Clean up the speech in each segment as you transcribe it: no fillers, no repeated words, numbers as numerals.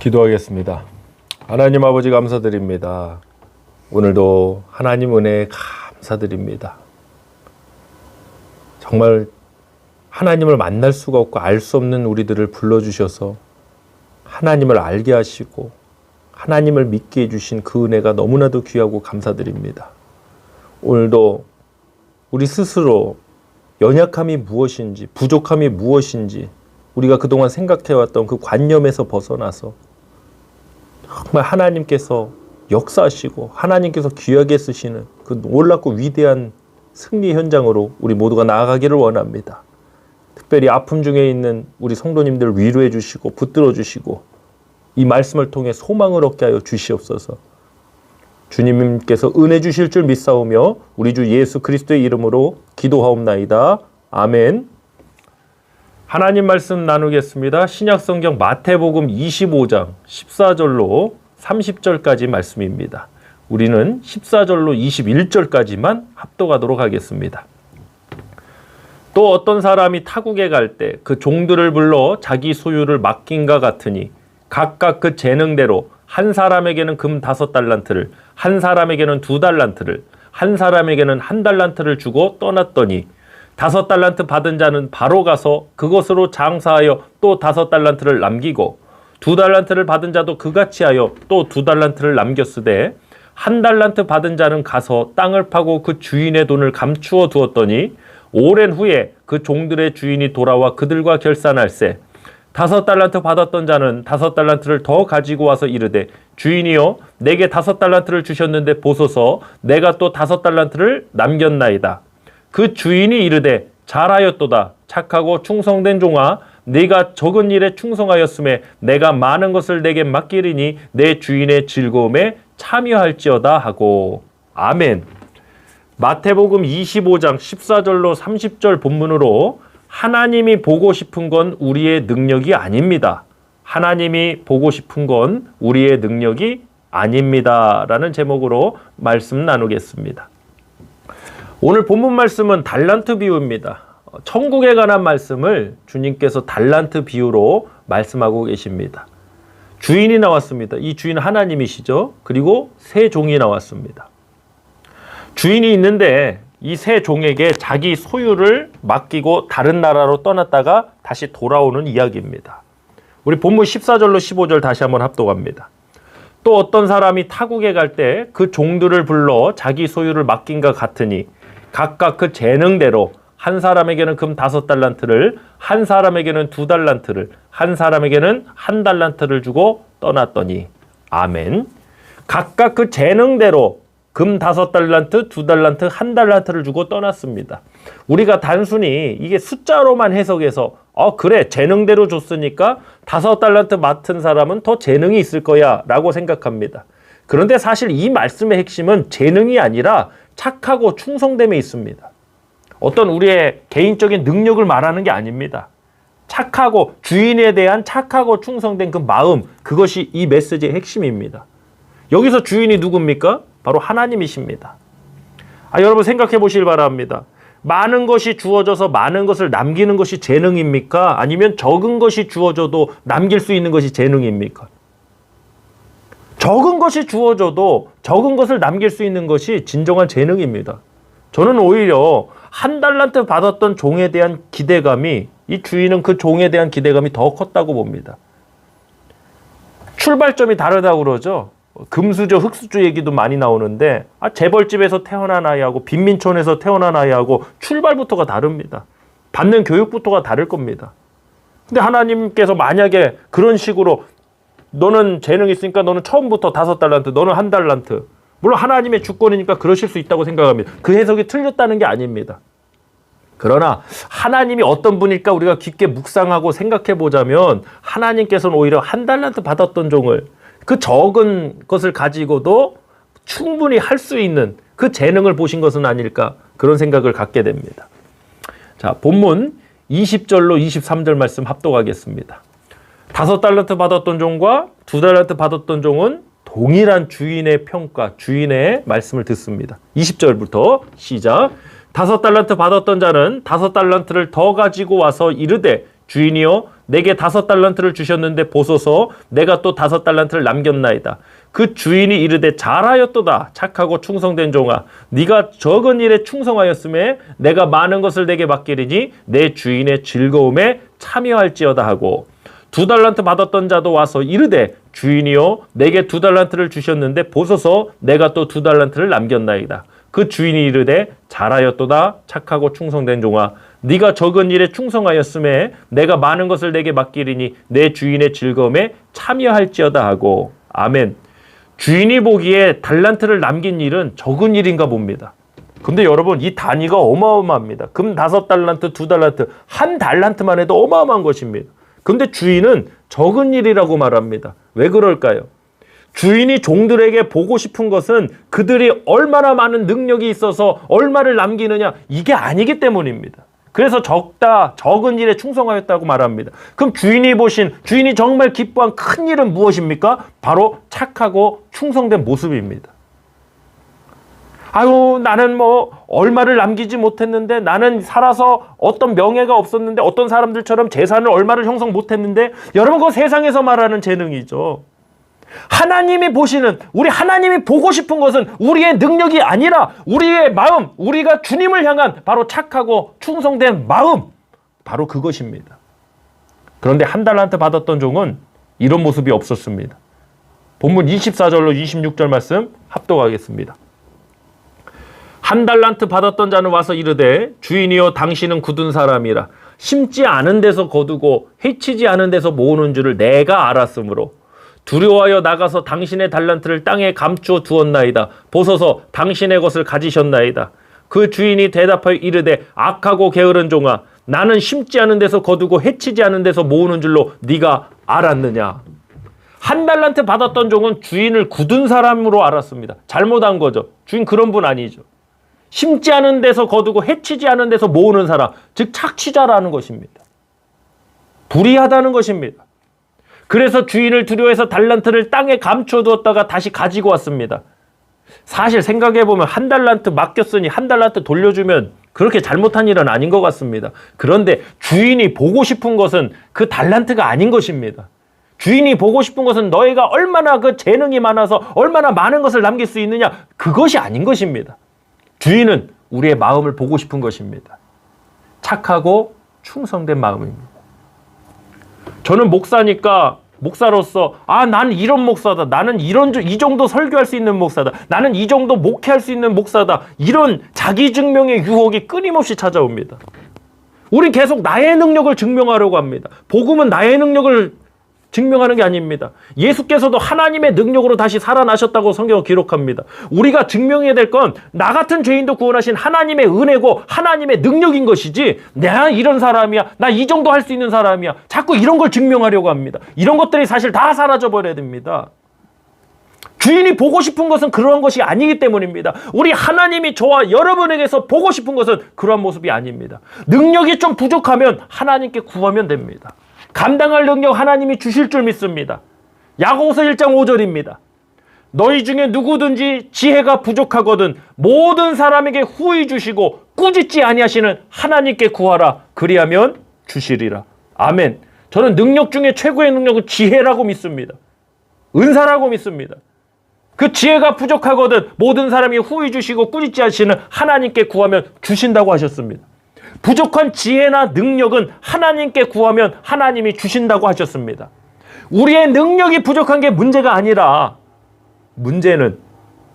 기도하겠습니다. 하나님 아버지 감사드립니다. 오늘도 하나님 은혜에 감사드립니다. 정말 하나님을 만날 수가 없고 알 수 없는 우리들을 불러주셔서 하나님을 알게 하시고 하나님을 믿게 해주신 그 은혜가 너무나도 귀하고 감사드립니다. 오늘도 우리 스스로 연약함이 무엇인지, 부족함이 무엇인지 우리가 그동안 생각해왔던 그 관념에서 벗어나서 정말 하나님께서 역사하시고 하나님께서 귀하게 쓰시는 그 놀랍고 위대한 승리 현장으로 우리 모두가 나아가기를 원합니다. 특별히 아픔 중에 있는 우리 성도님들 위로해 주시고 붙들어 주시고 이 말씀을 통해 소망을 얻게 하여 주시옵소서. 주님께서 은혜 주실 줄 믿사오며 우리 주 예수 그리스도의 이름으로 기도하옵나이다. 아멘. 하나님 말씀 나누겠습니다. 신약성경 마태복음 25장 14절로 30절까지 말씀입니다. 우리는 14절로 21절까지만 합독하도록 하겠습니다. 또 어떤 사람이 타국에 갈 때 그 종들을 불러 자기 소유를 맡긴가 같으니 각각 그 재능대로 한 사람에게는 금 5달란트를, 한 사람에게는 2달란트를, 한 사람에게는 1달란트를 주고 떠났더니 5달란트 받은 자는 바로 가서 그것으로 장사하여 또 5달란트를 남기고 2달란트를 받은 자도 그같이 하여 또 2달란트를 남겼으되 1달란트 받은 자는 가서 땅을 파고 그 주인의 돈을 감추어 두었더니 오랜 후에 그 종들의 주인이 돌아와 그들과 결산할세 5달란트 받았던 자는 5달란트를 더 가지고 와서 이르되 주인이여 내게 5달란트를 주셨는데 보소서 내가 또 5달란트를 남겼나이다. 그 주인이 이르되 잘하였도다. 착하고 충성된 종아 네가 적은 일에 충성하였음에 내가 많은 것을 내게 맡기리니 내 주인의 즐거움에 참여할지어다 하고. 아멘. 마태복음 25장 14절로 30절 본문으로 하나님이 보고 싶은 건 우리의 능력이 아닙니다. 하나님이 보고 싶은 건 우리의 능력이 아닙니다. 라는 제목으로 말씀 나누겠습니다. 오늘 본문 말씀은 달란트 비유입니다. 천국에 관한 말씀을 주님께서 달란트 비유로 말씀하고 계십니다. 주인이 나왔습니다. 이 주인은 하나님이시죠. 그리고 세 종이 나왔습니다. 주인이 있는데 이 세 종에게 자기 소유를 맡기고 다른 나라로 떠났다가 다시 돌아오는 이야기입니다. 우리 본문 14절로 15절 다시 한번 합독합니다. 또 어떤 사람이 타국에 갈 때 그 종들을 불러 자기 소유를 맡긴가 같으니 각각 그 재능대로 한 사람에게는 금 5달란트를, 한 사람에게는 2달란트를, 한 사람에게는 1달란트를 주고 떠났더니. 아멘. 각각 그 재능대로 금 5달란트, 2달란트, 1달란트를 주고 떠났습니다. 우리가 단순히 이게 숫자로만 해석해서 그래 재능대로 줬으니까 5달란트 맡은 사람은 더 재능이 있을 거야 라고 생각합니다. 그런데 사실 이 말씀의 핵심은 재능이 아니라 착하고 충성됨에 있습니다. 어떤 우리의 개인적인 능력을 말하는 게 아닙니다. 착하고 주인에 대한 착하고 충성된 그 마음, 그것이 이 메시지의 핵심입니다. 여기서 주인이 누굽니까? 바로 하나님이십니다. 여러분 생각해 보시길 바랍니다. 많은 것이 주어져서 많은 것을 남기는 것이 재능입니까? 아니면 적은 것이 주어져도 남길 수 있는 것이 재능입니까? 적은 것이 주어져도 적은 것을 남길 수 있는 것이 진정한 재능입니다. 저는 오히려 1달란트 받았던 종에 대한 기대감이, 이 주인은 그 종에 대한 기대감이 더 컸다고 봅니다. 출발점이 다르다고 그러죠. 금수저, 흙수저 얘기도 많이 나오는데 재벌집에서 태어난 아이하고 빈민촌에서 태어난 아이하고 출발부터가 다릅니다. 받는 교육부터가 다를 겁니다. 근데 하나님께서 만약에 그런 식으로 너는 재능이 있으니까 너는 처음부터 5달란트, 너는 1달란트. 물론 하나님의 주권이니까 그러실 수 있다고 생각합니다. 그 해석이 틀렸다는 게 아닙니다. 그러나 하나님이 어떤 분일까 우리가 깊게 묵상하고 생각해 보자면 하나님께서는 오히려 1달란트 받았던 종을 그 적은 것을 가지고도 충분히 할 수 있는 그 재능을 보신 것은 아닐까 그런 생각을 갖게 됩니다. 자, 본문 20절로 23절 말씀 합독하겠습니다. 5달란트 받았던 종과 2달란트 받았던 종은 동일한 주인의 평가, 주인의 말씀을 듣습니다. 20절부터 시작. 5달란트 받았던 자는 5달란트를 더 가지고 와서 이르되 주인이여 내게 5달란트를 주셨는데 보소서 내가 또 5달란트를 남겼나이다. 그 주인이 이르되 잘하였도다. 착하고 충성된 종아, 네가 적은 일에 충성하였음에 내가 많은 것을 내게 맡기리니 내 주인의 즐거움에 참여할지어다 하고, 2달란트 받았던 자도 와서 이르되 주인이여 내게 2달란트를 주셨는데 보소서 내가 또 2달란트를 남겼나이다. 그 주인이 이르되 잘하였도다. 착하고 충성된 종아, 네가 적은 일에 충성하였음에 내가 많은 것을 내게 맡기리니 내 주인의 즐거움에 참여할지어다 하고. 아멘. 주인이 보기에 달란트를 남긴 일은 적은 일인가 봅니다. 근데 여러분, 이 단위가 어마어마합니다. 금 5달란트, 2달란트, 1달란트만 해도 어마어마한 것입니다. 근데 주인은 적은 일이라고 말합니다. 왜 그럴까요? 주인이 종들에게 보고 싶은 것은 그들이 얼마나 많은 능력이 있어서 얼마를 남기느냐, 이게 아니기 때문입니다. 그래서 적은 일에 충성하였다고 말합니다. 그럼 주인이 정말 기뻐한 큰 일은 무엇입니까? 바로 착하고 충성된 모습입니다. 아유, 나는 얼마를 남기지 못했는데, 나는 살아서 어떤 명예가 없었는데, 어떤 사람들처럼 재산을 얼마를 형성 못했는데, 여러분, 그거 세상에서 말하는 재능이죠. 하나님이 보시는, 하나님이 보고 싶은 것은 우리의 능력이 아니라 우리의 마음, 우리가 주님을 향한 바로 착하고 충성된 마음, 바로 그것입니다. 그런데 1달란트 받았던 종은 이런 모습이 없었습니다. 본문 24절로 26절 말씀 합독하겠습니다. 1달란트 받았던 자는 와서 이르되 주인이여 당신은 굳은 사람이라 심지 않은 데서 거두고 해치지 않은 데서 모으는 줄을 내가 알았으므로 두려워하여 나가서 당신의 달란트를 땅에 감추어 두었나이다. 보소서 당신의 것을 가지셨나이다. 그 주인이 대답하여 이르되 악하고 게으른 종아, 나는 심지 않은 데서 거두고 해치지 않은 데서 모으는 줄로 네가 알았느냐. 1달란트 받았던 종은 주인을 굳은 사람으로 알았습니다. 잘못한 거죠. 주인 그런 분 아니죠. 심지 않은 데서 거두고 해치지 않은 데서 모으는 사람, 즉 착취자라는 것입니다. 불의하다는 것입니다. 그래서 주인을 두려워해서 달란트를 땅에 감춰두었다가 다시 가지고 왔습니다. 사실 생각해보면 1달란트 맡겼으니 1달란트 돌려주면 그렇게 잘못한 일은 아닌 것 같습니다. 그런데 주인이 보고 싶은 것은 그 달란트가 아닌 것입니다. 주인이 보고 싶은 것은 너희가 얼마나 그 재능이 많아서 얼마나 많은 것을 남길 수 있느냐, 그것이 아닌 것입니다. 주인은 우리의 마음을 보고 싶은 것입니다. 착하고 충성된 마음입니다. 저는 목사로서 난 이런 목사다. 나는 이 정도 설교할 수 있는 목사다. 나는 이 정도 목회할 수 있는 목사다. 이런 자기 증명의 유혹이 끊임없이 찾아옵니다. 우리 계속 나의 능력을 증명하려고 합니다. 복음은 나의 능력을 증명하는 게 아닙니다. 예수께서도 하나님의 능력으로 다시 살아나셨다고 성경은 기록합니다. 우리가 증명해야 될 건 나 같은 죄인도 구원하신 하나님의 은혜고 하나님의 능력인 것이지, 내가 이런 사람이야, 나 이 정도 할 수 있는 사람이야, 자꾸 이런 걸 증명하려고 합니다. 이런 것들이 사실 다 사라져버려야 됩니다. 주인이 보고 싶은 것은 그런 것이 아니기 때문입니다. 우리 하나님이 저와 여러분에게서 보고 싶은 것은 그런 모습이 아닙니다. 능력이 좀 부족하면 하나님께 구하면 됩니다. 감당할 능력 하나님이 주실 줄 믿습니다. 야고보서 1장 5절입니다. 너희 중에 누구든지 지혜가 부족하거든 모든 사람에게 후히 주시고 꾸짖지 아니하시는 하나님께 구하라. 그리하면 주시리라. 아멘. 저는 능력 중에 최고의 능력은 지혜라고 믿습니다. 은사라고 믿습니다. 그 지혜가 부족하거든 모든 사람이 후히 주시고 꾸짖지 않으시는 하나님께 구하면 주신다고 하셨습니다. 부족한 지혜나 능력은 하나님께 구하면 하나님이 주신다고 하셨습니다. 우리의 능력이 부족한 게 문제가 아니라 문제는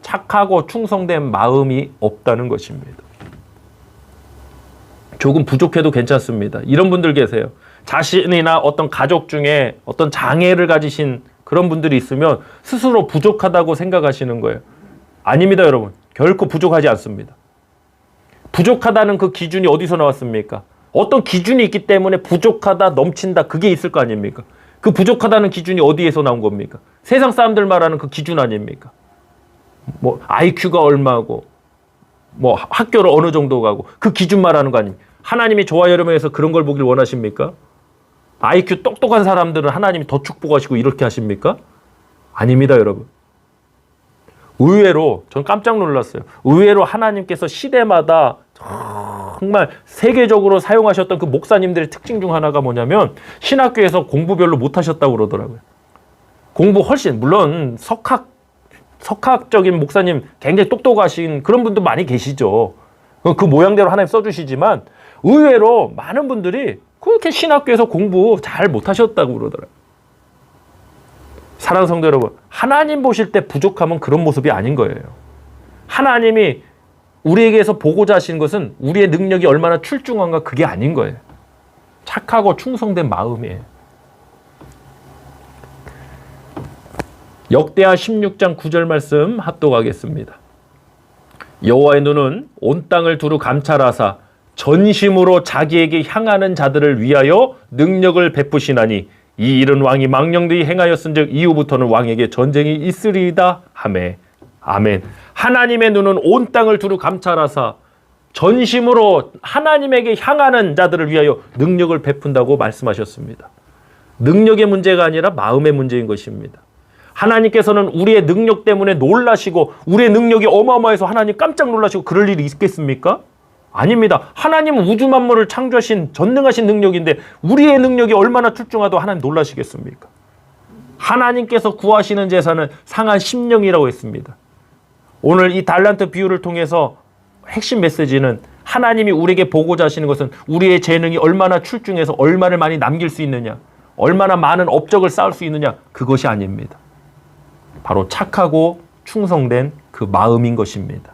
착하고 충성된 마음이 없다는 것입니다. 조금 부족해도 괜찮습니다. 이런 분들 계세요. 자신이나 어떤 가족 중에 어떤 장애를 가지신 그런 분들이 있으면 스스로 부족하다고 생각하시는 거예요. 아닙니다, 여러분. 결코 부족하지 않습니다. 부족하다는 그 기준이 어디서 나왔습니까? 어떤 기준이 있기 때문에 부족하다, 넘친다, 그게 있을 거 아닙니까? 그 부족하다는 기준이 어디에서 나온 겁니까? 세상 사람들 말하는 그 기준 아닙니까? IQ가 얼마고, 학교를 어느 정도 가고, 그 기준 말하는 거 아닙니까? 하나님이 저와 여러분에서 그런 걸 보길 원하십니까? IQ 똑똑한 사람들은 하나님이 더 축복하시고 이렇게 하십니까? 아닙니다, 여러분. 의외로 전 깜짝 놀랐어요. 의외로 하나님께서 시대마다 정말 세계적으로 사용하셨던 그 목사님들의 특징 중 하나가 뭐냐면 신학교에서 공부 별로 못하셨다고 그러더라고요. 공부 훨씬, 물론 석학적인 목사님 굉장히 똑똑하신 그런 분도 많이 계시죠. 그 모양대로 하나님 써주시지만 의외로 많은 분들이 그렇게 신학교에서 공부 잘 못하셨다고 그러더라고요. 사랑하는 성도 여러분, 하나님 보실 때 부족함은 그런 모습이 아닌 거예요. 하나님이 우리에게서 보고자 하시는 것은 우리의 능력이 얼마나 출중한가, 그게 아닌 거예요. 착하고 충성된 마음이에요. 역대하 16장 9절 말씀 합독하겠습니다. 여호와의 눈은 온 땅을 두루 감찰하사 전심으로 자기에게 향하는 자들을 위하여 능력을 베푸시나니 이 일은 왕이 망령되이 행하였은즉 이후부터는 왕에게 전쟁이 있으리이다 하매. 아멘. 하나님의 눈은 온 땅을 두루 감찰하사 전심으로 하나님에게 향하는 자들을 위하여 능력을 베푼다고 말씀하셨습니다. 능력의 문제가 아니라 마음의 문제인 것입니다. 하나님께서는 우리의 능력 때문에 놀라시고 우리의 능력이 어마어마해서 하나님 깜짝 놀라시고 그럴 일이 있겠습니까? 아닙니다. 하나님은 우주 만물을 창조하신 전능하신 능력인데 우리의 능력이 얼마나 출중하도 하나님 놀라시겠습니까? 하나님께서 구하시는 제사는 상한 심령이라고 했습니다. 오늘 이 달란트 비유를 통해서 핵심 메시지는 하나님이 우리에게 보고자 하시는 것은 우리의 재능이 얼마나 출중해서 얼마를 많이 남길 수 있느냐, 얼마나 많은 업적을 쌓을 수 있느냐, 그것이 아닙니다. 바로 착하고 충성된 그 마음인 것입니다.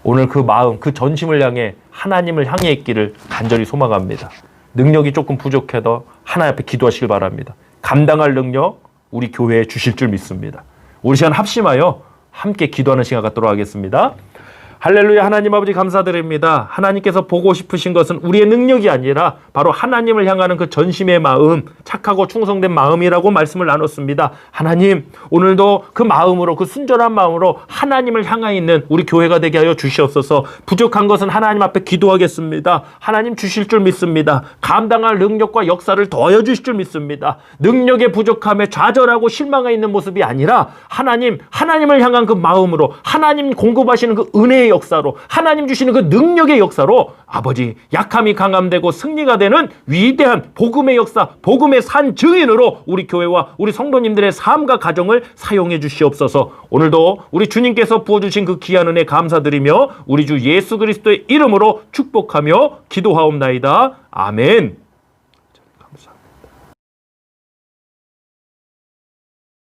오늘 그 마음, 그 전심을 향해 하나님을 향해 있기를 간절히 소망합니다. 능력이 조금 부족해도 하나님 앞에 기도하시길 바랍니다. 감당할 능력 우리 교회에 주실 줄 믿습니다. 우리 시간 합심하여 함께 기도하는 시간 갖도록 하겠습니다. 할렐루야. 하나님 아버지 감사드립니다. 하나님께서 보고 싶으신 것은 우리의 능력이 아니라 바로 하나님을 향하는 그 전심의 마음, 착하고 충성된 마음이라고 말씀을 나눴습니다. 하나님, 오늘도 그 마음으로, 그 순전한 마음으로 하나님을 향해 있는 우리 교회가 되게 하여 주시옵소서. 부족한 것은 하나님 앞에 기도하겠습니다. 하나님 주실 줄 믿습니다. 감당할 능력과 역사를 더하여 주실 줄 믿습니다. 능력의 부족함에 좌절하고 실망해 있는 모습이 아니라 하나님을 향한 그 마음으로 하나님 공급하시는 그 은혜의 역사로 하나님 주시는 그 능력의 역사로 아버지 약함이 강함되고 승리가 되는 위대한 복음의 역사, 복음의 산 증인으로 우리 교회와 우리 성도님들의 삶과 가정을 사용해 주시옵소서. 오늘도 우리 주님께서 부어주신 그 귀한 은혜 감사드리며 우리 주 예수 그리스도의 이름으로 축복하며 기도하옵나이다. 아멘.